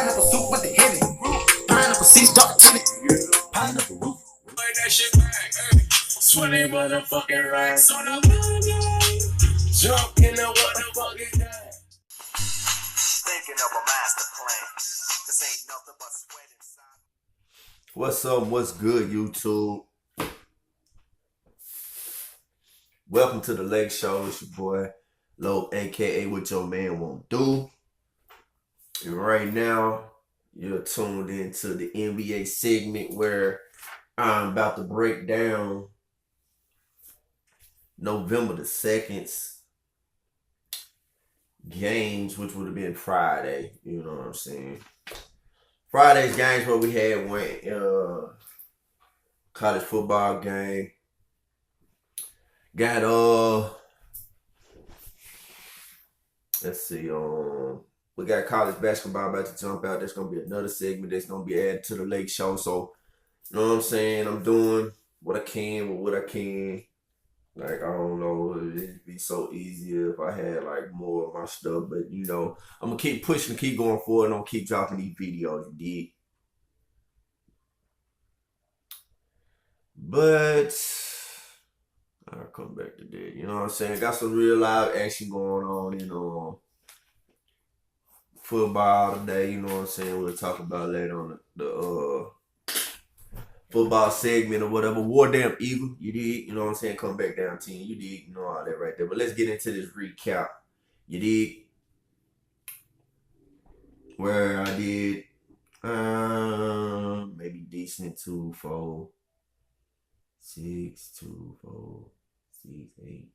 Pineapple soup with the heavy. Pineapple seeds dark tinted. Pineapple roof. Like that shit back. 20 motherfucking racks on the money. Jump in the what the fuck is that? Thinking of a master plan. This ain't nothing but sweat inside. What's up? What's good, YouTube? Welcome to the Lake Show. It's your boy, LOP, aka What Your Man Won't Do. And right now, you're tuned into the NBA segment where I'm about to break down November the 2nd's games, which would have been Friday. You know what I'm saying? Friday's games where we had one college football game. Got let's see, we got college basketball about to jump out. There's gonna be another segment that's gonna be added to the Lake Show. So, you know what I'm saying? I'm doing what I can with what I can. Like, I don't know, it'd be so easy if I had like more of my stuff, but you know, I'm gonna keep pushing, keep going forward, and I'm gonna keep dropping these videos, you dig? But I'll come back to that. You know what I'm saying? Got some real live action going on, you know. Football today, you know what I'm saying? We'll talk about later on the football segment or whatever. War Damn Eagle, you dig? You know what I'm saying? Come back down team, you dig? You know all that right there. But let's get into this recap. You dig? Where I did maybe decent 2, 4, 6, 2, 4, 6, 8,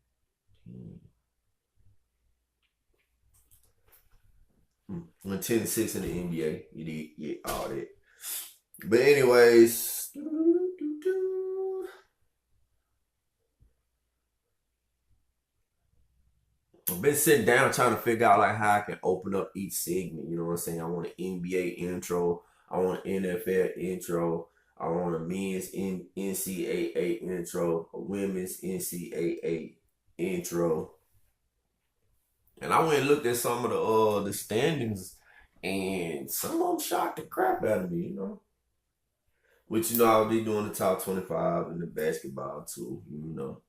10. Went 10-6 in the NBA. You did get all that. But anyways, I've been sitting down trying to figure out like how I can open up each segment. You know what I'm saying? I want an NBA intro. I want an NFL intro. I want a men's NCAA intro, a women's NCAA intro. And I went and looked at some of the standings, and some of them shocked the crap out of me, you know. Which, you know, I'll be doing the top 25 in the basketball too, you know.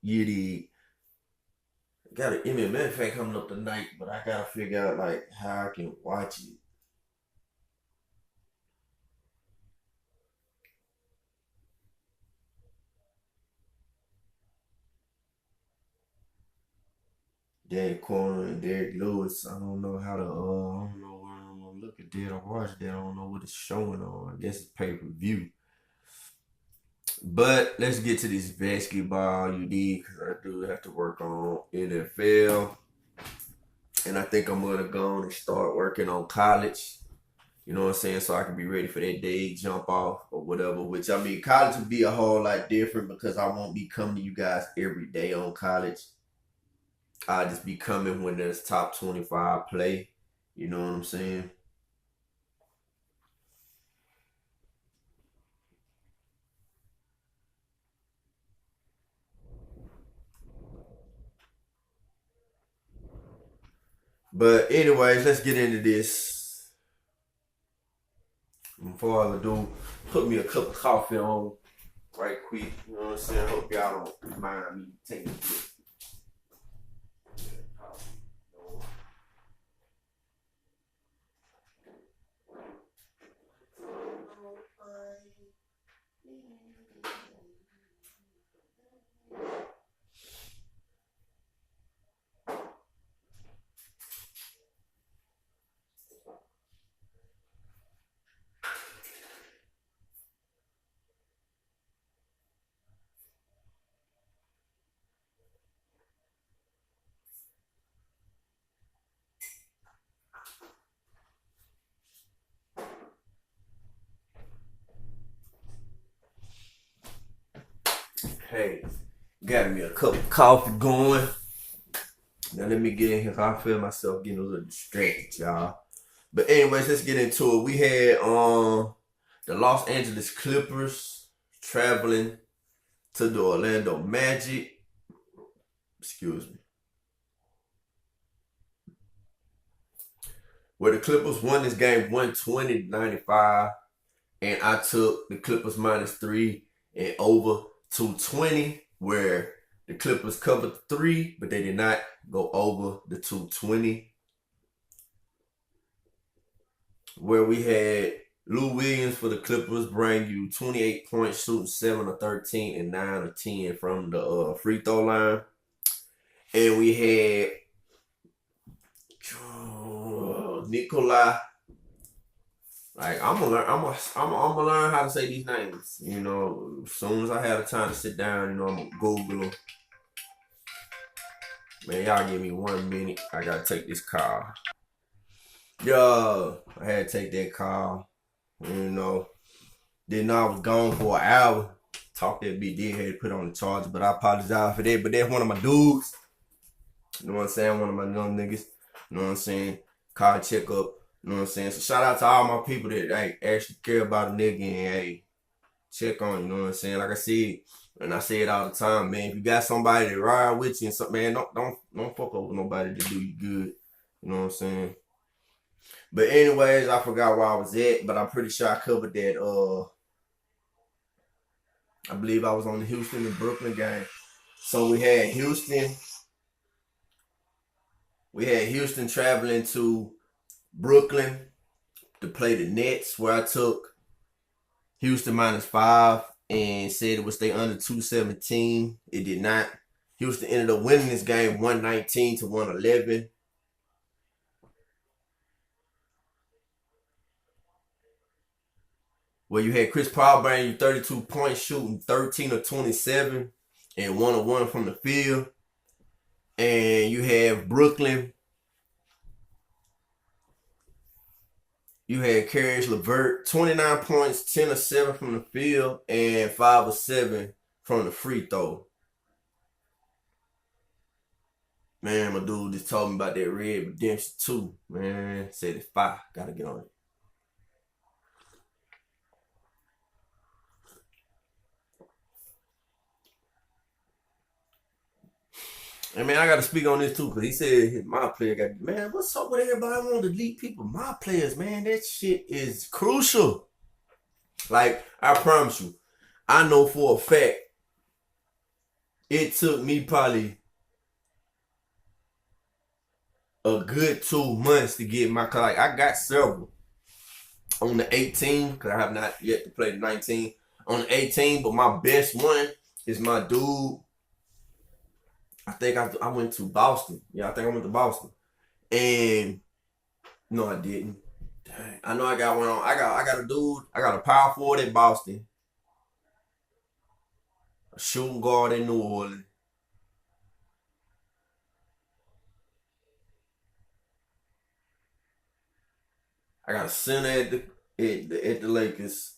Got an MMA fight coming up tonight, but I gotta figure out like how I can watch it. Dan Corner and Derek Lewis. I don't know how to I don't know where I'm gonna look at that or watch that. I don't know what it's showing on. I guess it's pay-per-view. But let's get to this basketball, you dig, because I do have to work on NFL. And I think I'm gonna go on and start working on college. You know what I'm saying? So I can be ready for that day jump off or whatever. Which, I mean, college would be a whole lot different because I won't be coming to you guys every day on college. I'll just be coming when there's top 25 play. You know what I'm saying? But anyways, let's get into this. Before I do, put me a cup of coffee on right quick. You know what I'm saying? Hope y'all don't mind me taking a sip. Hey, got me a cup of coffee going. Now let me get in here. I feel myself getting a little distracted, y'all. But anyways, let's get into it. We had the Los Angeles Clippers traveling to the Orlando Magic. Excuse me. where the Clippers won this game 120-95, and I took the Clippers -3 and over 220, where the Clippers covered the 3, but they did not go over the 220. Where we had Lou Williams for the Clippers bring you 28 points, shooting 7 of 13 and 9 of 10 from the free throw line. And we had Nikolai. Like I'm gonna learn how to say these names. You know, as soon as I have the time to sit down, you know, I'm gonna Google them. Man, y'all give me 1 minute. I gotta take this call. Yo, I had to take that call. You know, then I was gone for an hour. Talked that big dead, had to put on the charger, but I apologize for that. But that's one of my dudes. You know what I'm saying? One of my young niggas. You know what I'm saying? Car checkup. You know what I'm saying? So shout out to all my people that actually care about a nigga and hey, check on you. You know what I'm saying? Like I said, and I say it all the time, man. If you got somebody that ride with you and something, man, don't fuck over nobody to do you good. You know what I'm saying? But anyways, I forgot where I was at, but I'm pretty sure I covered that. I believe I was on the Houston and Brooklyn game. So we had Houston traveling to Brooklyn to play the Nets, where I took Houston -5 and said it would stay under 217. It did not. Houston ended up winning this game 119-111. Where you had Chris Paul bringing you 32 points, shooting 13 of 27 and 1 of 1 from the field. And you have Brooklyn. You had Caris LeVert, 29 points, 10 of 7 from the field, and 5 of 7 from the free throw. Man, my dude just told me about that Red Redemption 2. Man, said it's fire. Gotta get on it. And man, I gotta speak on this too, because he said my player got, man, what's up with everybody want to delete people? My players, man, that shit is crucial. Like, I promise you, I know for a fact, it took me probably a good 2 months to get my, like, I got several on the 18, because I have not yet to play the 19. On the 18, but my best one is my dude. I think I went to Boston. Yeah, I think I went to Boston. And no, I didn't. Dang. I know I got one on. I got a dude. I got a power forward in Boston, a shooting guard in New Orleans. I got a center at the Lakers.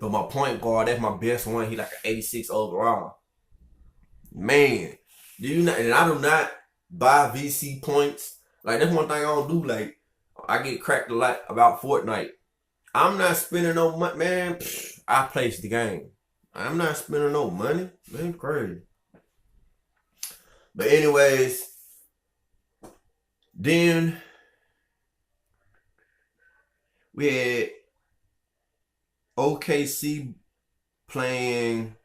But my point guard, that's my best one. He like an 86 overall. Man, do you not? And I do not buy VC points. Like, that's one thing I don't do. Like, I get cracked a lot about Fortnite. I'm not spending no money, man. I place the game. I'm not spending no money. Man, crazy. But anyways, then we had OKC playing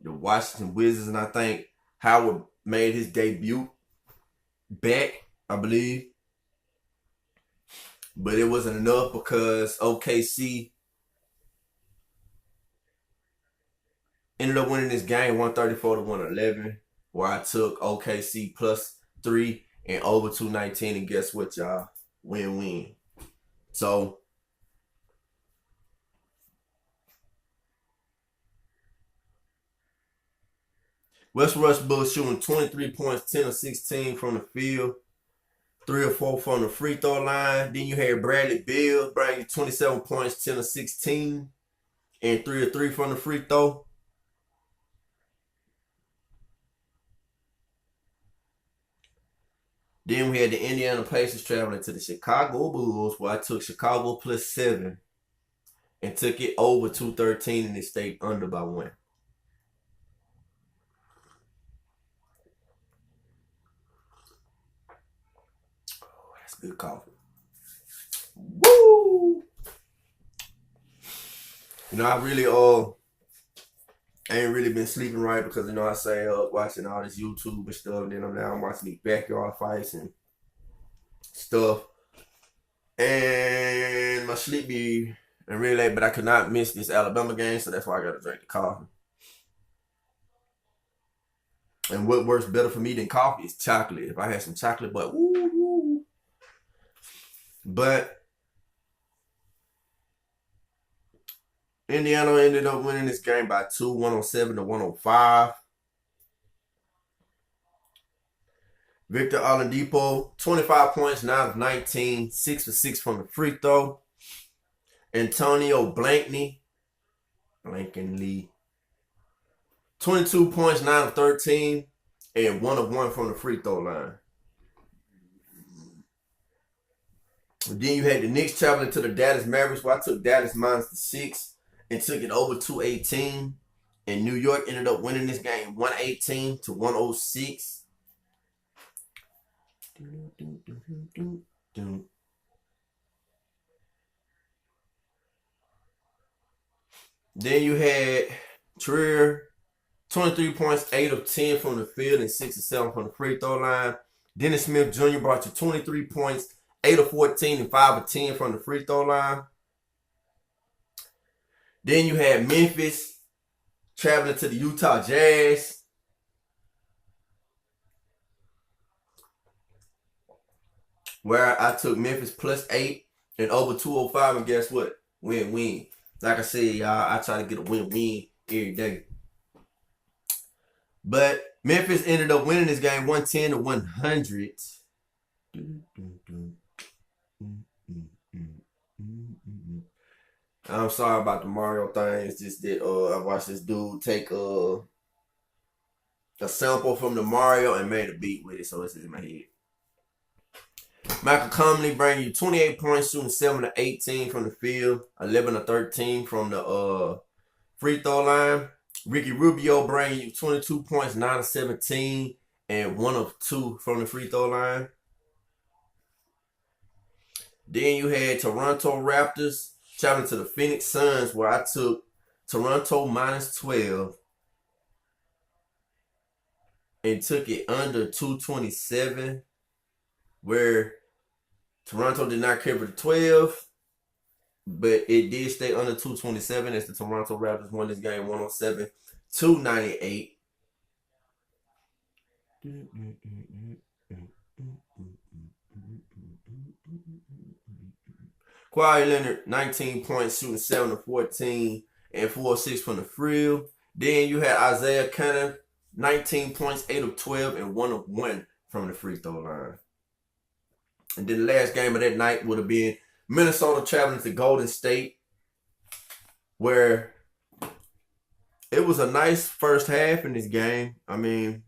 the Washington Wizards, and I think Howard made his debut back, I believe. But it wasn't enough because OKC ended up winning this game 134-111, where I took OKC +3 and over 219, and guess what, y'all? Win-win. So Westbrook shooting 23 points, 10 of 16 from the field, 3 of 4 from the free throw line. Then you had Bradley Beal bringing 27 points, 10 of 16, and 3 of 3 from the free throw. Then we had the Indiana Pacers traveling to the Chicago Bulls, where I took Chicago +7 and took it over 213, and it stayed under by 1. Good coffee. Woo! You know, I really ain't really been sleeping right because you know I stay up watching all this YouTube and stuff. And then I'm watching these backyard fights and stuff. And my sleep be really late, but I could not miss this Alabama game, so that's why I gotta drink the coffee. And what works better for me than coffee is chocolate. If I had some chocolate, but woo. But Indiana ended up winning this game by 2, 107-105. Victor Oladipo, 25 points, 9 of 19, 6 for 6 from the free throw. Antonio Blankney, 22 points, 9 of 13, and 1 of 1 from the free throw line. Then you had the Knicks traveling to the Dallas Mavericks, where I took Dallas minus the 6 and took it over 218. And New York ended up winning this game 118-106. Then you had Trier, 23 points, 8 of 10 from the field and 6 of 7 from the free throw line. Dennis Smith Jr. brought you 23 points, 8 of 14 and 5 of 10 from the free throw line. Then you had Memphis traveling to the Utah Jazz. Where I took Memphis plus 8 and over 205, and guess what? Win-win. Like I said, y'all, I try to get a win-win every day. But Memphis ended up winning this game 110-100. I'm sorry about the Mario thing. It's just that I watched this dude take a sample from the Mario and made a beat with it, so it's in my head. Michael Conley bringing you 28 points, shooting 7 of 18 from the field, 11 of 13 from the free throw line. Ricky Rubio bringing you 22 points, 9 of 17, and 1 of 2 from the free throw line. Then you had Toronto Raptors traveling to the Phoenix Suns, where I took Toronto minus 12 and took it under 227, where Toronto did not cover the 12, but it did stay under 227 as the Toronto Raptors won this game 107-98. Kawhi Leonard, 19 points, shooting 7 of 14 and 4 of 6 from the field. Then you had Isaiah Cannon, 19 points, 8 of 12, and 1 of 1 from the free throw line. And then the last game of that night would have been Minnesota traveling to Golden State, where it was a nice first half in this game. I mean,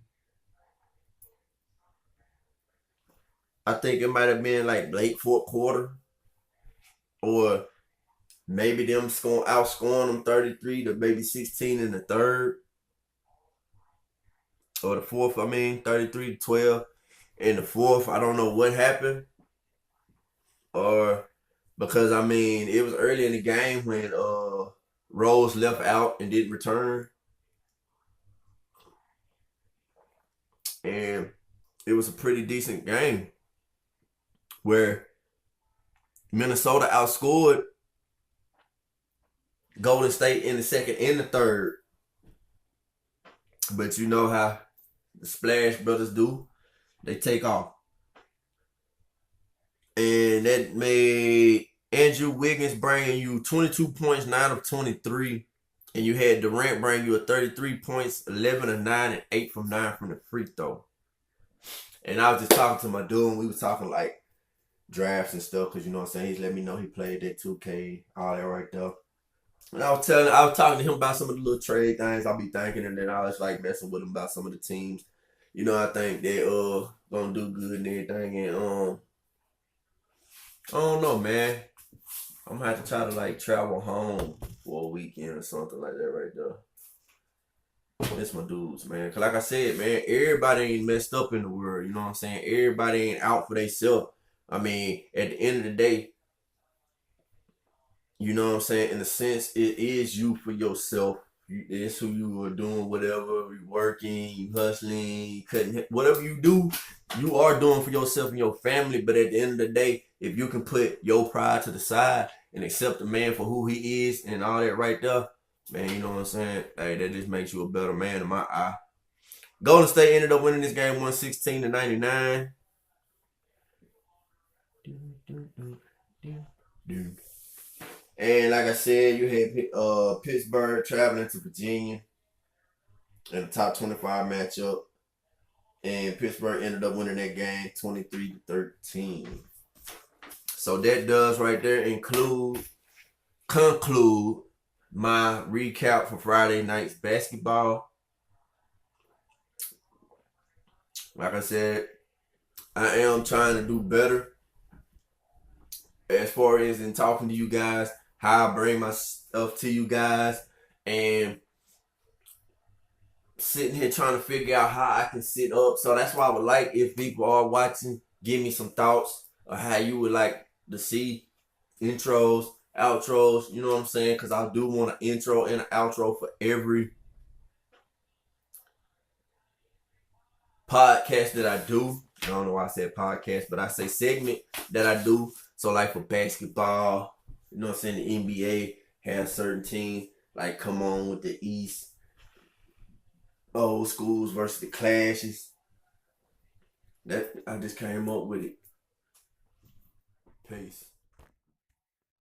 I think it might have been like late fourth quarter, or maybe them outscoring them 33 to maybe 16 in the third, or the fourth. 33-12 in the fourth. I don't know what happened. Or because it was early in the game when Rose left out and didn't return, and it was a pretty decent game where Minnesota outscored Golden State in the second and the third. But you know how the Splash Brothers do. They take off. And that made Andrew Wiggins bringing you 22 points, 9 of 23. And you had Durant bring you a 33 points, 11 of 9, and 8 from 9 from the free throw. And I was just talking to my dude, and we was talking like drafts and stuff, because you know what I'm saying, he's let me know he played that 2K, all that right there. And I was talking to him about some of the little trade things I'll be thinking, and then I was like messing with him about some of the teams. You know, I think they gonna do good and everything, and I don't know, man. I'm gonna have to try to like travel home for a weekend or something like that right there. That's my dudes, man. Cause like I said, man, everybody ain't messed up in the world. You know what I'm saying? Everybody ain't out for themselves. I mean, at the end of the day, you know what I'm saying? In a sense, it is you for yourself. It's who you are doing, whatever, you working, you hustling, you cutting, whatever you do, you are doing for yourself and your family. But at the end of the day, if you can put your pride to the side and accept the man for who he is and all that right there, man, you know what I'm saying? Hey, that just makes you a better man in my eye. Golden State ended up winning this game 116-99. And like I said, you had Pittsburgh traveling to Virginia in the top 25 matchup. And Pittsburgh ended up winning that game 23-13. So that does right there conclude my recap for Friday night's basketball. Like I said, I am trying to do better as far as in talking to you guys, how I bring my stuff to you guys, and sitting here trying to figure out how I can sit up. So that's why I would like, if people are watching, give me some thoughts of how you would like to see intros, outros, you know what I'm saying? Because I do want an intro and an outro for every podcast that I do. I don't know why I said podcast, but I say segment that I do. So like for basketball, you know what I'm saying, the NBA has certain teams like come on with the East, old schools versus the clashes. That I just came up with it. Peace.